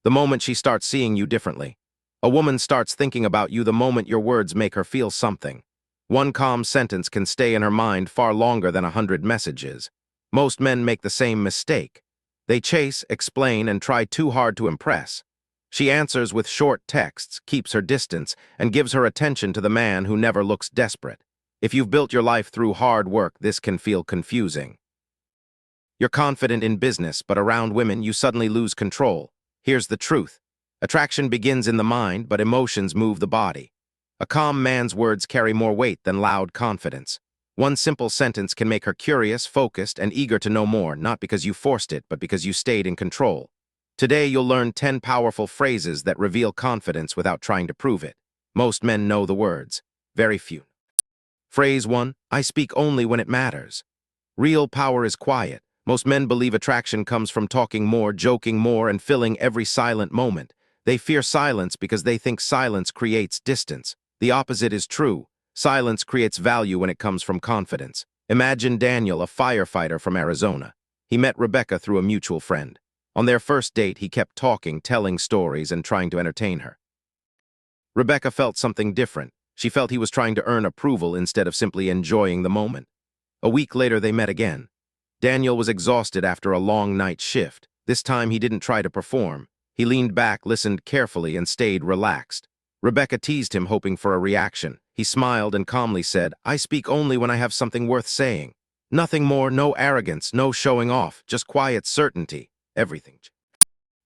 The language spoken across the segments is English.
The moment she starts seeing you differently. A woman starts thinking about you the moment your words make her feel something. One calm sentence can stay in her mind far longer than 100 messages. Most men make the same mistake. They chase, explain, and try too hard to impress. She answers with short texts, keeps her distance, and gives her attention to the man who never looks desperate. If you've built your life through hard work, this can feel confusing. You're confident in business, but around women you suddenly lose control. Here's the truth. Attraction begins in the mind, but emotions move the body. A calm man's words carry more weight than loud confidence. One simple sentence can make her curious, focused, and eager to know more, not because you forced it, but because you stayed in control. Today you'll learn 10 powerful phrases that reveal confidence without trying to prove it. Most men know the words. Very few. Phrase 1. I speak only when it matters. Real power is quiet. Most men believe attraction comes from talking more, joking more, and filling every silent moment. They fear silence because they think silence creates distance. The opposite is true. Silence creates value when it comes from confidence. Imagine Daniel, a firefighter from Arizona. He met Rebecca through a mutual friend. On their first date, he kept talking, telling stories, and trying to entertain her. Rebecca felt something different. She felt he was trying to earn approval instead of simply enjoying the moment. A week later, they met again. Daniel was exhausted after a long night shift. This time, he didn't try to perform. He leaned back, listened carefully, and stayed relaxed. Rebecca teased him, hoping for a reaction. He smiled and calmly said, I speak only when I have something worth saying. Nothing more, no arrogance, no showing off, just quiet certainty. Everything.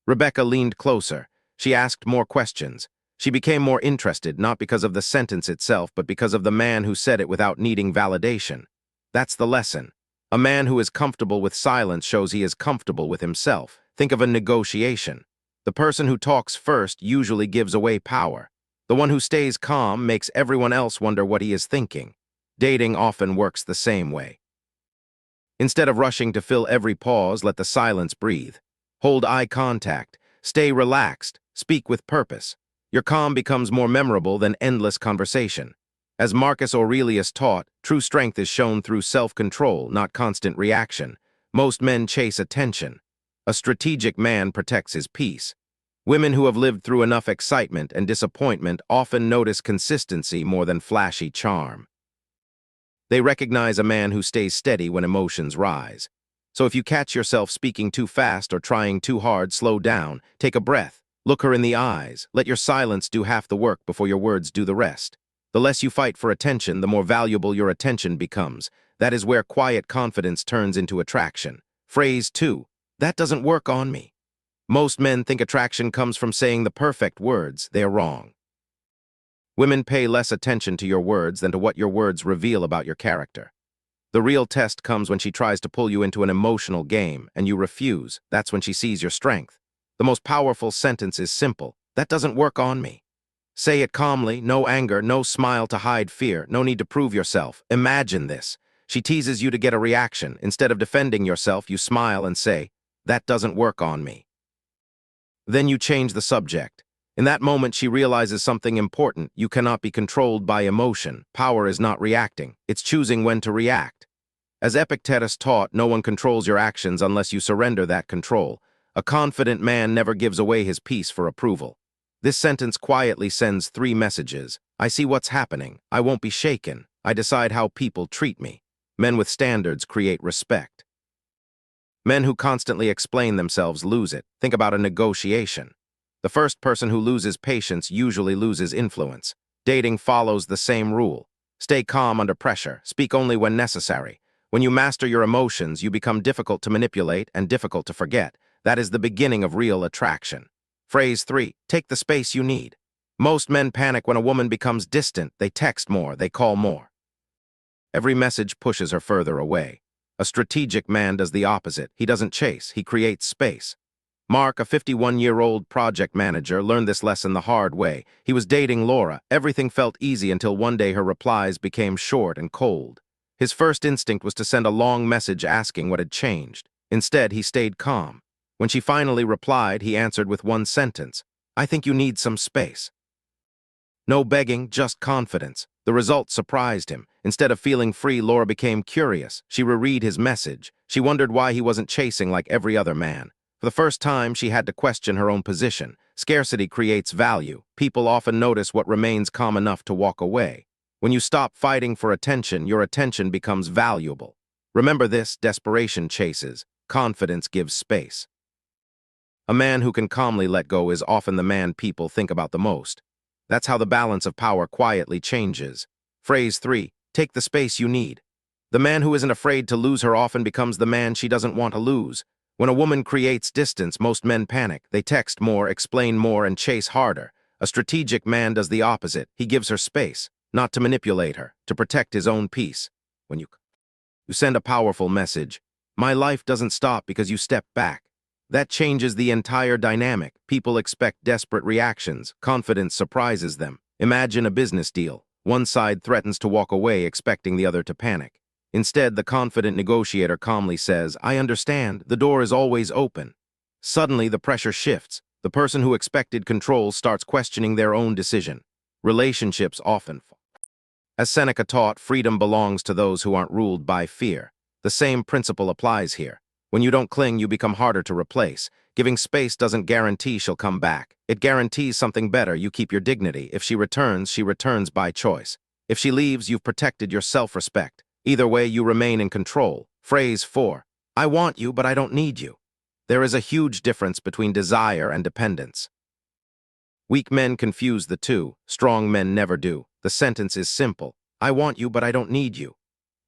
Rebecca leaned closer. She asked more questions. She became more interested, not because of the sentence itself, but because of the man who said it without needing validation. That's the lesson. A man who is comfortable with silence shows he is comfortable with himself. Think of a negotiation. The person who talks first usually gives away power. The one who stays calm makes everyone else wonder what he is thinking. Dating often works the same way. Instead of rushing to fill every pause, let the silence breathe. Hold eye contact. Stay relaxed. Speak with purpose. Your calm becomes more memorable than endless conversation. As Marcus Aurelius taught, true strength is shown through self-control, not constant reaction. Most men chase attention. A strategic man protects his peace. Women who have lived through enough excitement and disappointment often notice consistency more than flashy charm. They recognize a man who stays steady when emotions rise. So if you catch yourself speaking too fast or trying too hard, slow down, take a breath, look her in the eyes, let your silence do half the work before your words do the rest. The less you fight for attention, the more valuable your attention becomes. That is where quiet confidence turns into attraction. Phrase 2. That doesn't work on me. Most men think attraction comes from saying the perfect words. They are wrong. Women pay less attention to your words than to what your words reveal about your character. The real test comes when she tries to pull you into an emotional game and you refuse. That's when she sees your strength. The most powerful sentence is simple. That doesn't work on me. Say it calmly, no anger, no smile to hide fear, no need to prove yourself. Imagine this. She teases you to get a reaction. Instead of defending yourself, you smile and say, that doesn't work on me. Then you change the subject. In that moment, she realizes something important. You cannot be controlled by emotion. Power is not reacting. It's choosing when to react. As Epictetus taught, no one controls your actions unless you surrender that control. A confident man never gives away his peace for approval. This sentence quietly sends 3 messages. I see what's happening. I won't be shaken. I decide how people treat me. Men with standards create respect. Men who constantly explain themselves lose it. Think about a negotiation. The first person who loses patience usually loses influence. Dating follows the same rule. Stay calm under pressure. Speak only when necessary. When you master your emotions, you become difficult to manipulate and difficult to forget. That is the beginning of real attraction. Phrase 3. Take the space you need. Most men panic when a woman becomes distant. They text more. They call more. Every message pushes her further away. A strategic man does the opposite. He doesn't chase. He creates space. Mark, a 51-year-old project manager, learned this lesson the hard way. He was dating Laura. Everything felt easy until one day her replies became short and cold. His first instinct was to send a long message asking what had changed. Instead, he stayed calm. When she finally replied, he answered with one sentence, I think you need some space. No begging, just confidence. The result surprised him. Instead of feeling free, Laura became curious. She reread his message. She wondered why he wasn't chasing like every other man. For the first time, she had to question her own position. Scarcity creates value. People often notice what remains calm enough to walk away. When you stop fighting for attention, your attention becomes valuable. Remember this: desperation chases, confidence gives space. A man who can calmly let go is often the man people think about the most. That's how the balance of power quietly changes. Phrase 3, take the space you need. The man who isn't afraid to lose her often becomes the man she doesn't want to lose. When a woman creates distance, most men panic. They text more, explain more, and chase harder. A strategic man does the opposite. He gives her space, not to manipulate her, to protect his own peace. When you send a powerful message, my life doesn't stop because you step back. That changes the entire dynamic. People expect desperate reactions. Confidence surprises them. Imagine a business deal. One side threatens to walk away, expecting the other to panic. Instead, the confident negotiator calmly says, I understand, the door is always open. Suddenly, the pressure shifts. The person who expected control starts questioning their own decision. Relationships often fall. As Seneca taught, freedom belongs to those who aren't ruled by fear. The same principle applies here. When you don't cling, you become harder to replace. Giving space doesn't guarantee she'll come back. It guarantees something better. You keep your dignity. If she returns by choice. If she leaves, you've protected your self-respect. Either way, you remain in control. Phrase 4, I want you, but I don't need you. There is a huge difference between desire and dependence. Weak men confuse the two. Strong men never do. The sentence is simple. I want you, but I don't need you.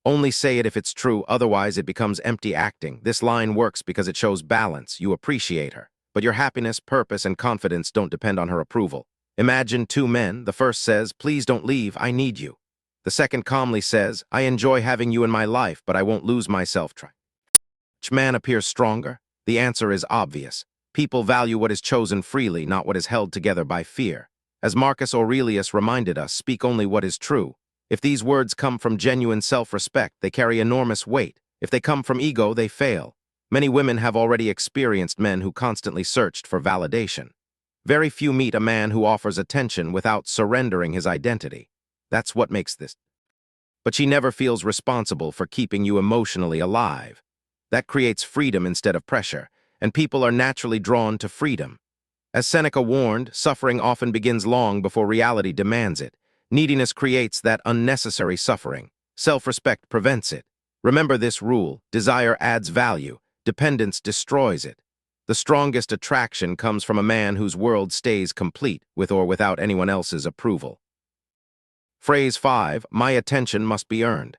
Only say it if it's true, otherwise it becomes empty acting. This line works because it shows balance. You appreciate her, but your happiness, purpose, and confidence don't depend on her approval. Imagine two men. The first says, please don't leave, I need you. The second calmly says, I enjoy having you in my life, but I won't lose myself. Which man appears stronger? The answer is obvious. People value what is chosen freely, not what is held together by fear. As Marcus Aurelius reminded us, speak only what is true. If these words come from genuine self-respect, they carry enormous weight. If they come from ego, they fail. Many women have already experienced men who constantly searched for validation. Very few meet a man who offers attention without surrendering his identity. That's what makes this. But she never feels responsible for keeping you emotionally alive. That creates freedom instead of pressure, and people are naturally drawn to freedom. As Seneca warned, suffering often begins long before reality demands it. Neediness creates that unnecessary suffering. Self-respect prevents it. Remember this rule: desire adds value, dependence destroys it. The strongest attraction comes from a man whose world stays complete, with or without anyone else's approval. Phrase 5, my attention must be earned.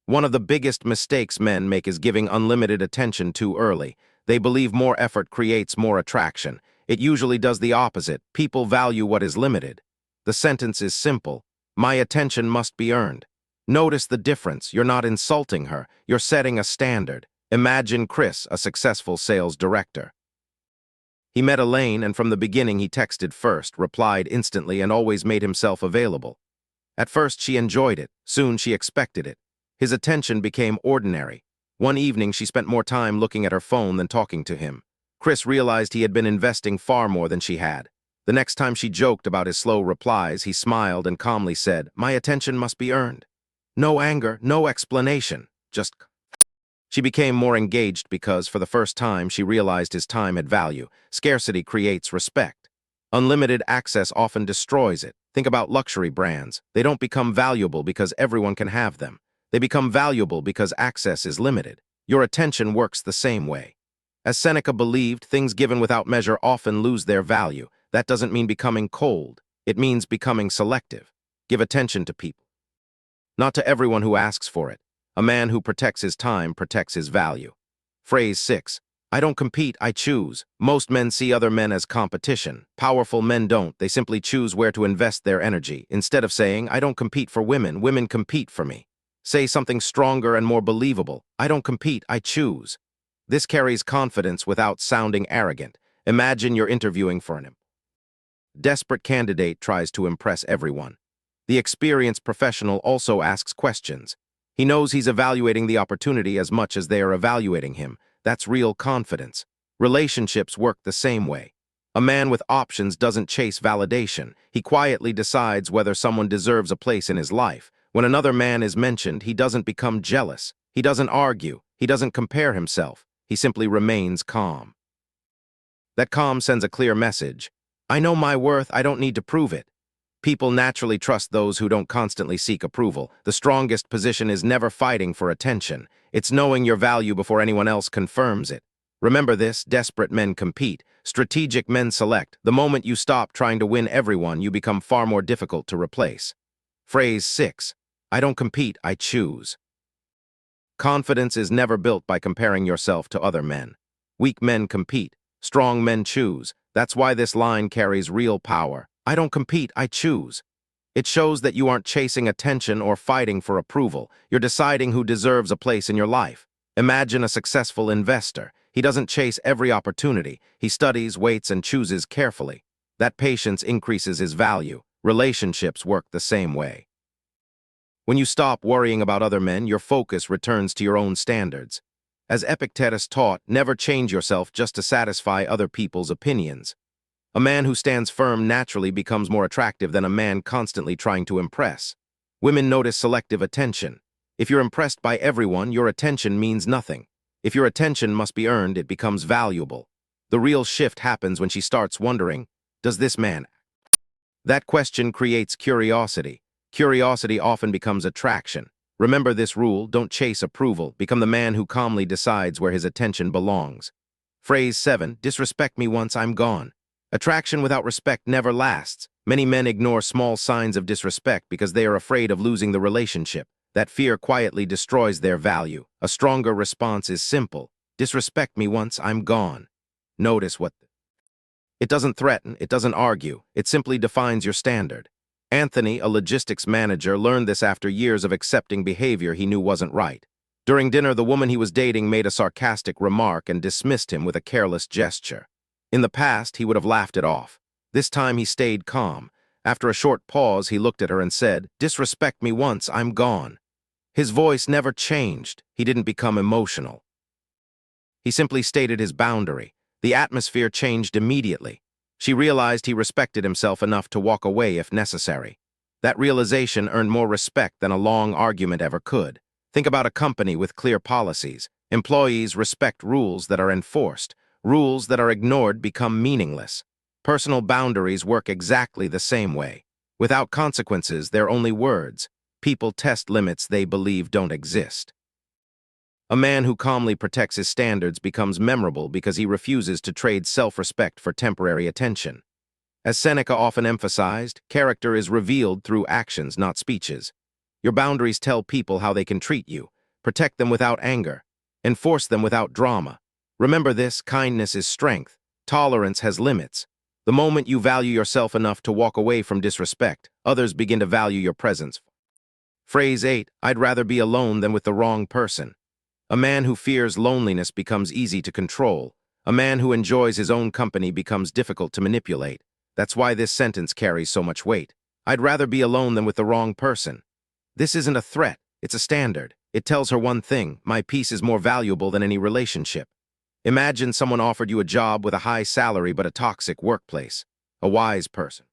One of the biggest mistakes men make is giving unlimited attention too early. They believe more effort creates more attraction. It usually does the opposite. People value what is limited. The sentence is simple. My attention must be earned. Notice the difference. You're not insulting her. You're setting a standard. Imagine Chris, a successful sales director. He met Elaine, and from the beginning he texted first, replied instantly, and always made himself available. At first she enjoyed it. Soon she expected it. His attention became ordinary. One evening she spent more time looking at her phone than talking to him. Chris realized he had been investing far more than she had. The next time she joked about his slow replies, he smiled and calmly said, my attention must be earned. No anger, no explanation, just. She became more engaged because, for the first time, she realized his time had value. Scarcity creates respect. Unlimited access often destroys it. Think about luxury brands. They don't become valuable because everyone can have them. They become valuable because access is limited. Your attention works the same way. As Seneca believed, things given without measure often lose their value. That doesn't mean becoming cold. It means becoming selective. Give attention to people. Not to everyone who asks for it. A man who protects his time protects his value. Phrase 6. I don't compete, I choose. Most men see other men as competition. Powerful men don't. They simply choose where to invest their energy. Instead of saying, I don't compete for women, women compete for me. Say something stronger and more believable. I don't compete, I choose. This carries confidence without sounding arrogant. Imagine you're interviewing for an desperate candidate tries to impress everyone. The experienced professional also asks questions. He knows he's evaluating the opportunity as much as they are evaluating him. That's real confidence. Relationships work the same way. A man with options doesn't chase validation. He quietly decides whether someone deserves a place in his life. When another man is mentioned, he doesn't become jealous. He doesn't argue. He doesn't compare himself. He simply remains calm. That calm sends a clear message. I know my worth, I don't need to prove it. People naturally trust those who don't constantly seek approval. The strongest position is never fighting for attention. It's knowing your value before anyone else confirms it. Remember this, desperate men compete. Strategic men select. The moment you stop trying to win everyone, you become far more difficult to replace. Phrase 6. I don't compete, I choose. Confidence is never built by comparing yourself to other men. Weak men compete. Strong men choose. That's why this line carries real power. I don't compete, I choose. It shows that you aren't chasing attention or fighting for approval. You're deciding who deserves a place in your life. Imagine a successful investor. He doesn't chase every opportunity. He studies, waits, and chooses carefully. That patience increases his value. Relationships work the same way. When you stop worrying about other men, your focus returns to your own standards. As Epictetus taught, never change yourself just to satisfy other people's opinions. A man who stands firm naturally becomes more attractive than a man constantly trying to impress. Women notice selective attention. If you're impressed by everyone, your attention means nothing. If your attention must be earned, it becomes valuable. The real shift happens when she starts wondering, does this man? That question creates curiosity. Curiosity often becomes attraction. Remember this rule, don't chase approval. Become the man who calmly decides where his attention belongs. Phrase 7, disrespect me once, I'm gone. Attraction without respect never lasts. Many men ignore small signs of disrespect because they are afraid of losing the relationship. That fear quietly destroys their value. A stronger response is simple. Disrespect me once, I'm gone. Notice what it doesn't threaten, it doesn't argue, it simply defines your standard. Anthony, a logistics manager, learned this after years of accepting behavior he knew wasn't right. During dinner, the woman he was dating made a sarcastic remark and dismissed him with a careless gesture. In the past, he would have laughed it off. This time he stayed calm. After a short pause, he looked at her and said, disrespect me once, I'm gone. His voice never changed. He didn't become emotional. He simply stated his boundary. The atmosphere changed immediately. She realized he respected himself enough to walk away if necessary. That realization earned more respect than a long argument ever could. Think about a company with clear policies. Employees respect rules that are enforced. Rules that are ignored become meaningless. Personal boundaries work exactly the same way. Without consequences, they're only words. People test limits they believe don't exist. A man who calmly protects his standards becomes memorable because he refuses to trade self-respect for temporary attention. As Seneca often emphasized, character is revealed through actions, not speeches. Your boundaries tell people how they can treat you. Protect them without anger. Enforce them without drama. Remember this, kindness is strength. Tolerance has limits. The moment you value yourself enough to walk away from disrespect, others begin to value your presence. Phrase 8, I'd rather be alone than with the wrong person. A man who fears loneliness becomes easy to control. A man who enjoys his own company becomes difficult to manipulate. That's why this sentence carries so much weight. I'd rather be alone than with the wrong person. This isn't a threat, it's a standard. It tells her one thing, my peace is more valuable than any relationship. Imagine someone offered you a job with a high salary but a toxic workplace. A wise person.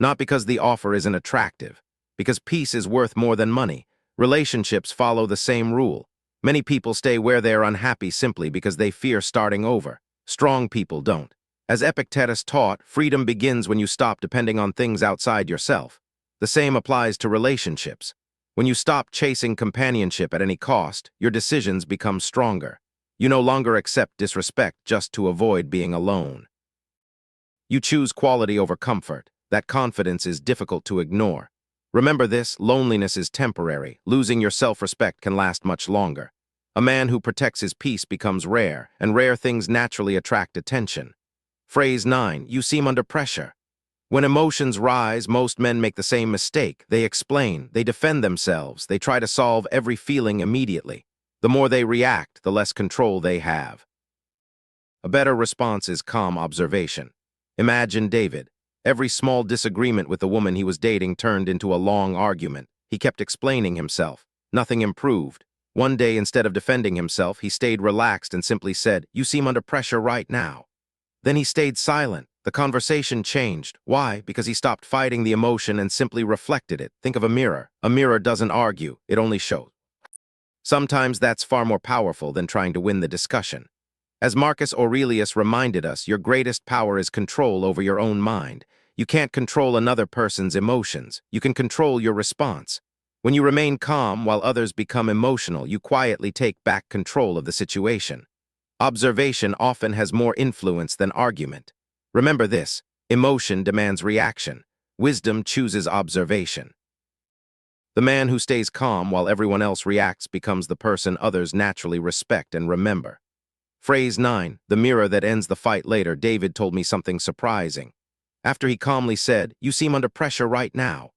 Not because the offer isn't attractive, because peace is worth more than money. Relationships follow the same rule. Many people stay where they are unhappy simply because they fear starting over. Strong people don't. As Epictetus taught, freedom begins when you stop depending on things outside yourself. The same applies to relationships. When you stop chasing companionship at any cost, your decisions become stronger. You no longer accept disrespect just to avoid being alone. You choose quality over comfort. That confidence is difficult to ignore. Remember this, loneliness is temporary. Losing your self-respect can last much longer. A man who protects his peace becomes rare, and rare things naturally attract attention. Phrase 9, you seem under pressure. When emotions rise, most men make the same mistake. They explain, they defend themselves, they try to solve every feeling immediately. The more they react, the less control they have. A better response is calm observation. Imagine David. Every small disagreement with the woman he was dating turned into a long argument. He kept explaining himself. Nothing improved. One day, instead of defending himself, he stayed relaxed and simply said, you seem under pressure right now. Then he stayed silent. The conversation changed. Why? Because he stopped fighting the emotion and simply reflected it. Think of a mirror. A mirror doesn't argue, it only shows. Sometimes that's far more powerful than trying to win the discussion. As Marcus Aurelius reminded us, your greatest power is control over your own mind. You can't control another person's emotions. You can control your response. When you remain calm while others become emotional, you quietly take back control of the situation. Observation often has more influence than argument. Remember this: emotion demands reaction. Wisdom chooses observation. The man who stays calm while everyone else reacts becomes the person others naturally respect and remember. Phrase 9, the mirror that ends the fight later. David told me something surprising. After he calmly said, "You seem under pressure right now."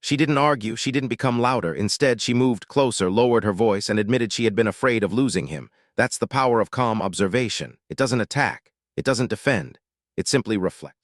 She didn't argue, she didn't become louder. Instead, she moved closer, lowered her voice, and admitted she had been afraid of losing him. That's the power of calm observation. It doesn't attack. It doesn't defend. It simply reflects.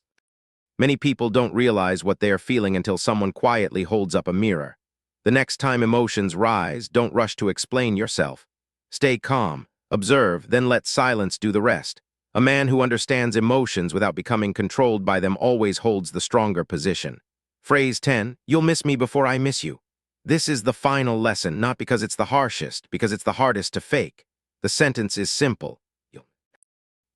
Many people don't realize what they are feeling until someone quietly holds up a mirror. The next time emotions rise, don't rush to explain yourself. Stay calm, observe, then let silence do the rest. A man who understands emotions without becoming controlled by them always holds the stronger position. Phrase 10, you'll miss me before I miss you. This is the final lesson, not because it's the harshest, because it's the hardest to fake. The sentence is simple. You'll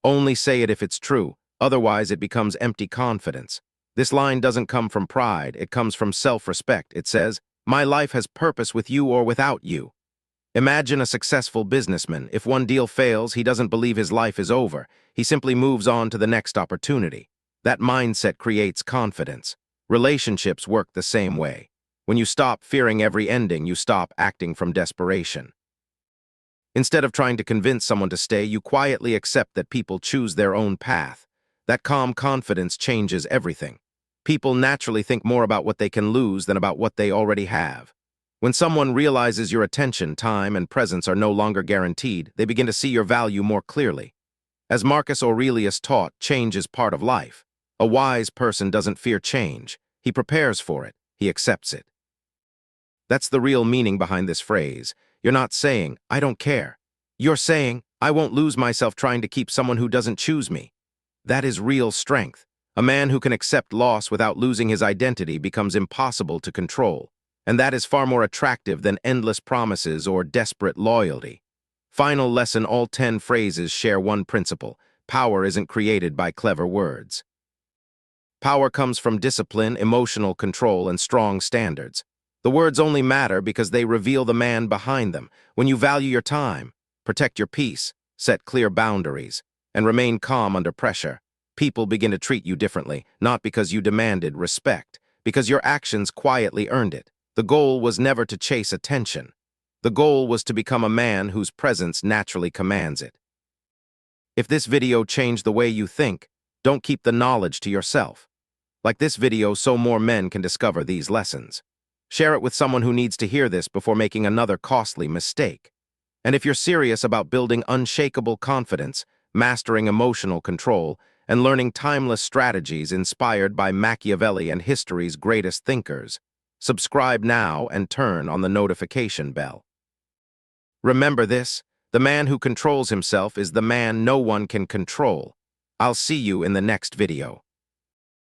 only say it if it's true, otherwise it becomes empty confidence. This line doesn't come from pride, it comes from self-respect. It says, my life has purpose with you or without you. Imagine a successful businessman. If one deal fails, he doesn't believe his life is over. He simply moves on to the next opportunity. That mindset creates confidence. Relationships work the same way. When you stop fearing every ending, you stop acting from desperation. Instead of trying to convince someone to stay, you quietly accept that people choose their own path. That calm confidence changes everything. People naturally think more about what they can lose than about what they already have. When someone realizes your attention, time, and presence are no longer guaranteed, they begin to see your value more clearly. As Marcus Aurelius taught, change is part of life. A wise person doesn't fear change. He prepares for it. He accepts it. That's the real meaning behind this phrase. You're not saying, I don't care. You're saying, I won't lose myself trying to keep someone who doesn't choose me. That is real strength. A man who can accept loss without losing his identity becomes impossible to control. And that is far more attractive than endless promises or desperate loyalty. Final lesson: all 10 phrases share one principle. Power isn't created by clever words. Power comes from discipline, emotional control, and strong standards. The words only matter because they reveal the man behind them. When you value your time, protect your peace, set clear boundaries, and remain calm under pressure, people begin to treat you differently, not because you demanded respect, because your actions quietly earned it. The goal was never to chase attention. The goal was to become a man whose presence naturally commands it. If this video changed the way you think, don't keep the knowledge to yourself. Like this video, so more men can discover these lessons. Share it with someone who needs to hear this before making another costly mistake. And if you're serious about building unshakable confidence, mastering emotional control, and learning timeless strategies inspired by Machiavelli and history's greatest thinkers, subscribe now and turn on the notification bell. Remember this: the man who controls himself is the man no one can control. I'll see you in the next video.